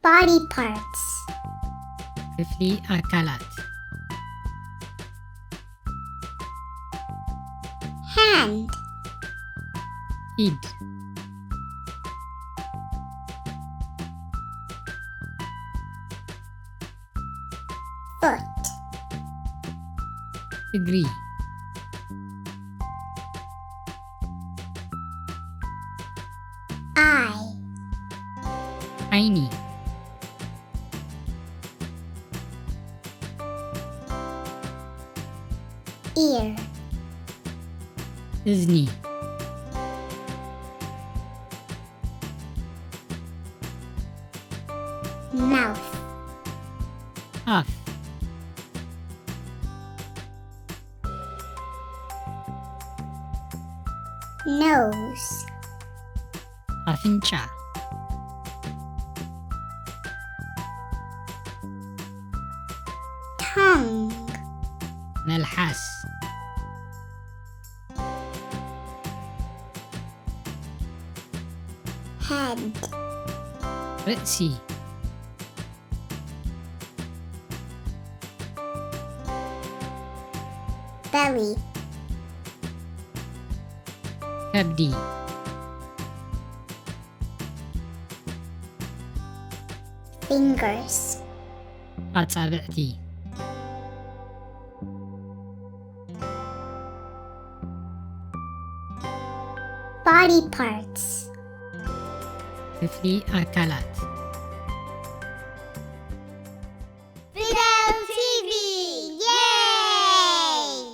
Body parts. ክፍሊ ኣካላት Hand. ኢድ Foot. እግሪ Eye. ዓይኒ Ear. እዝኒ Mouth. ኣፍ Nose. ኣፍንጫ Tongue. መልሓስ Head. ርእሲ Belly. ከብዲ Fingers. ኣጻብዕቲ Body parts. ክፍሊ ኣካላት